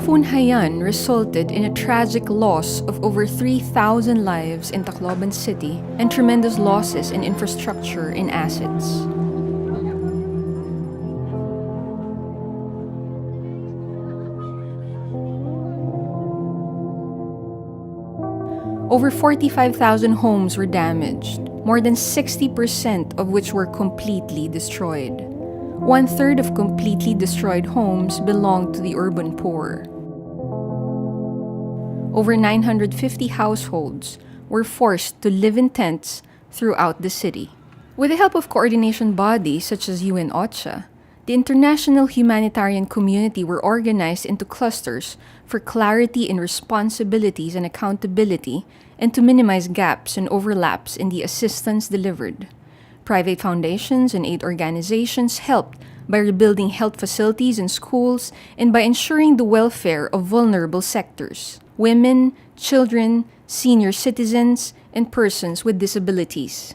Typhoon Haiyan resulted in a tragic loss of over 3,000 lives in Tacloban City and tremendous losses in infrastructure and assets. Over 45,000 homes were damaged, more than 60% of which were completely destroyed. One-third of completely destroyed homes belonged to the urban poor. Over 950 households were forced to live in tents throughout the city. With the help of coordination bodies such as UN OCHA, the international humanitarian community were organized into clusters for clarity in responsibilities and accountability and to minimize gaps and overlaps in the assistance delivered. Private foundations and aid organizations helped by rebuilding health facilities and schools and by ensuring the welfare of vulnerable sectors: women, children, senior citizens, and persons with disabilities.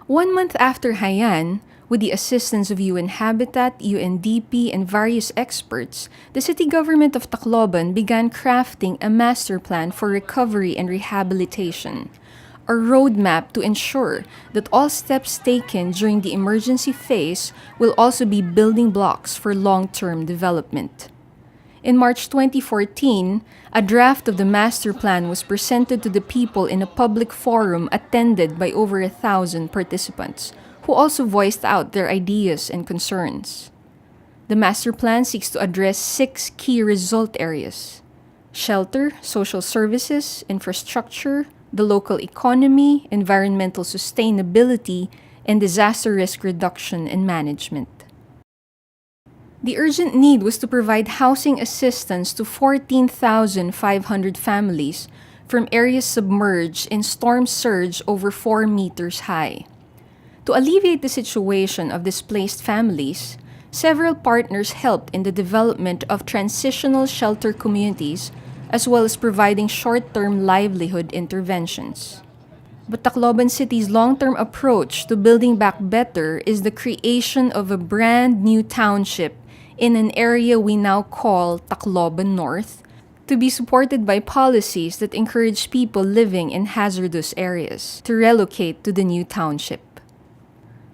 1 month after Haiyan, with the assistance of UN Habitat, UNDP, and various experts, the city government of Tacloban began crafting a master plan for recovery and rehabilitation, a roadmap to ensure that all steps taken during the emergency phase will also be building blocks for long-term development. In March 2014, a draft of the master plan was presented to the people in a public forum attended by over 1,000 participants, who also voiced out their ideas and concerns. The master plan seeks to address 6 key result areas: shelter, social services, infrastructure, the local economy, environmental sustainability, and disaster risk reduction and management. The urgent need was to provide housing assistance to 14,500 families from areas submerged in storm surge over 4 meters high. To alleviate the situation of displaced families, several partners helped in the development of transitional shelter communities as well as providing short-term livelihood interventions. But Tacloban City's long-term approach to building back better is the creation of a brand new township in an area we now call Tacloban North, to be supported by policies that encourage people living in hazardous areas to relocate to the new township.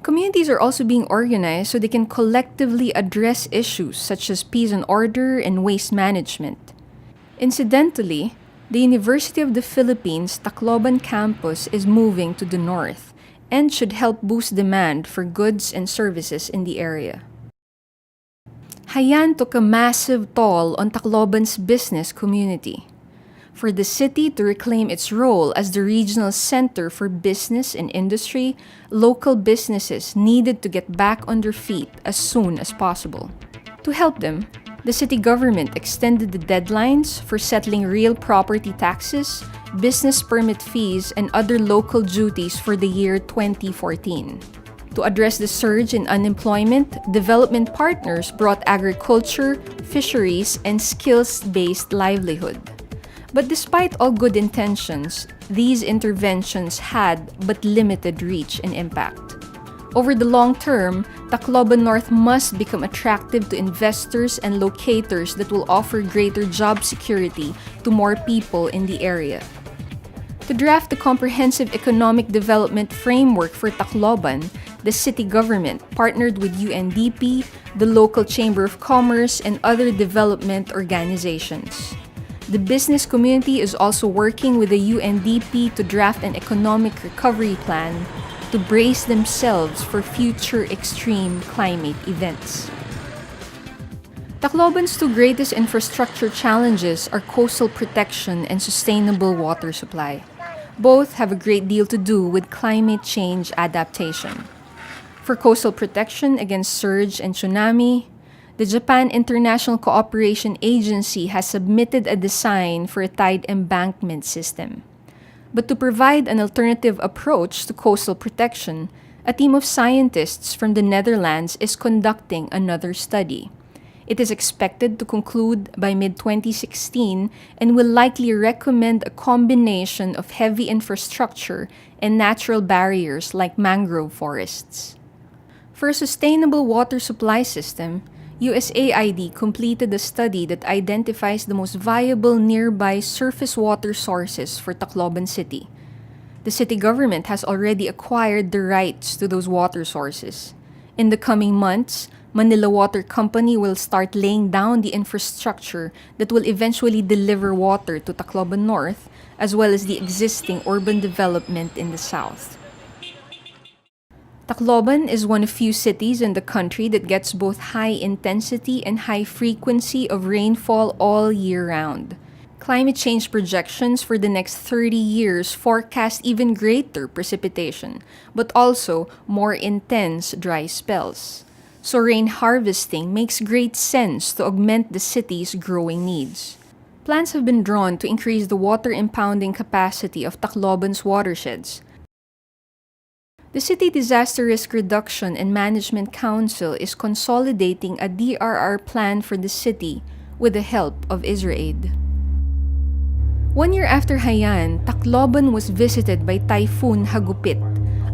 Communities are also being organized so they can collectively address issues such as peace and order and waste management. Incidentally, the University of the Philippines Tacloban campus is moving to the north and should help boost demand for goods and services in the area. Haiyan took a massive toll on Tacloban's business community. For the city to reclaim its role as the regional center for business and industry, local businesses needed to get back on their feet as soon as possible. To help them, the city government extended the deadlines for settling real property taxes, business permit fees, and other local duties for the year 2014. To address the surge in unemployment, development partners brought agriculture, fisheries, and skills-based livelihood. But despite all good intentions, these interventions had but limited reach and impact. Over the long term, Tacloban North must become attractive to investors and locators that will offer greater job security to more people in the area. To draft the comprehensive economic development framework for Tacloban, the city government partnered with UNDP, the local Chamber of Commerce, and other development organizations. The business community is also working with the UNDP to draft an economic recovery plan to brace themselves for future extreme climate events. Tacloban's 2 greatest infrastructure challenges are coastal protection and sustainable water supply. Both have a great deal to do with climate change adaptation. For coastal protection against surge and tsunami, the Japan International Cooperation Agency has submitted a design for a tide embankment system. But to provide an alternative approach to coastal protection, a team of scientists from the Netherlands is conducting another study. It is expected to conclude by mid-2016 and will likely recommend a combination of heavy infrastructure and natural barriers like mangrove forests. For a sustainable water supply system, USAID completed a study that identifies the most viable nearby surface water sources for Tacloban City. The city government has already acquired the rights to those water sources. In the coming months, Manila Water Company will start laying down the infrastructure that will eventually deliver water to Tacloban North, as well as the existing urban development in the south. Tacloban is one of few cities in the country that gets both high intensity and high frequency of rainfall all year round. Climate change projections for the next 30 years forecast even greater precipitation, but also more intense dry spells. So rain harvesting makes great sense to augment the city's growing needs. Plans have been drawn to increase the water impounding capacity of Tacloban's watersheds. The City Disaster Risk Reduction and Management Council is consolidating a DRR plan for the city with the help of IsraAid. 1 year after Haiyan, Tacloban was visited by Typhoon Hagupit,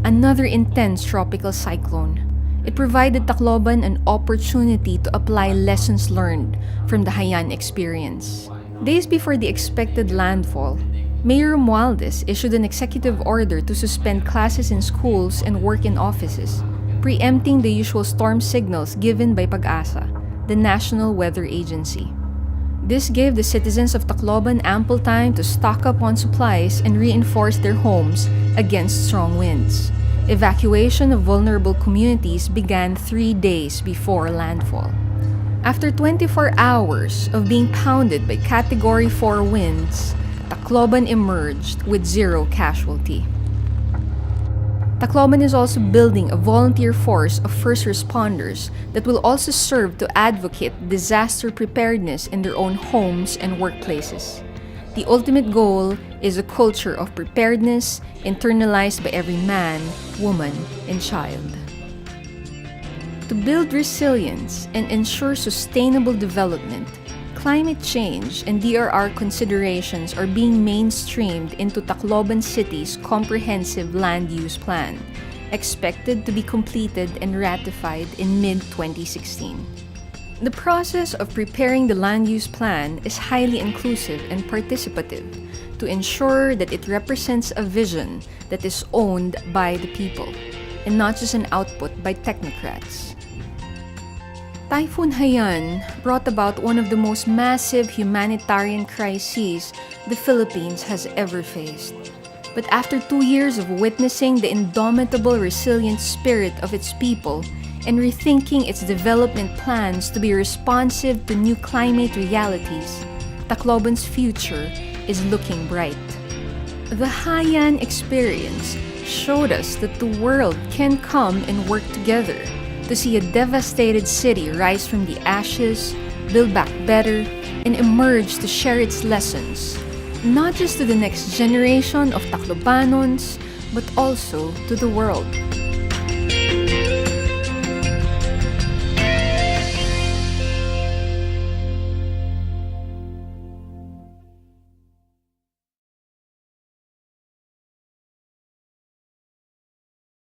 another intense tropical cyclone. It provided Tacloban an opportunity to apply lessons learned from the Haiyan experience. Days before the expected landfall, Mayor Romualdez issued an executive order to suspend classes in schools and work in offices, preempting the usual storm signals given by Pag-asa, the National Weather Agency. This gave the citizens of Tacloban ample time to stock up on supplies and reinforce their homes against strong winds. Evacuation of vulnerable communities began 3 days before landfall. After 24 hours of being pounded by Category 4 winds, Tacloban emerged with 0 casualty. Tacloban is also building a volunteer force of first responders that will also serve to advocate disaster preparedness in their own homes and workplaces. The ultimate goal is a culture of preparedness internalized by every man, woman, and child. To build resilience and ensure sustainable development, climate change and DRR considerations are being mainstreamed into Tacloban City's comprehensive land use plan, expected to be completed and ratified in mid-2016. The process of preparing the land use plan is highly inclusive and participative to ensure that it represents a vision that is owned by the people and not just an output by technocrats. Typhoon Haiyan brought about one of the most massive humanitarian crises the Philippines has ever faced. But after 2 years of witnessing the indomitable resilient spirit of its people and rethinking its development plans to be responsive to new climate realities, Tacloban's future is looking bright. The Haiyan experience showed us that the world can come and work together to see a devastated city rise from the ashes, build back better, and emerge to share its lessons, not just to the next generation of Taclobanons, but also to the world.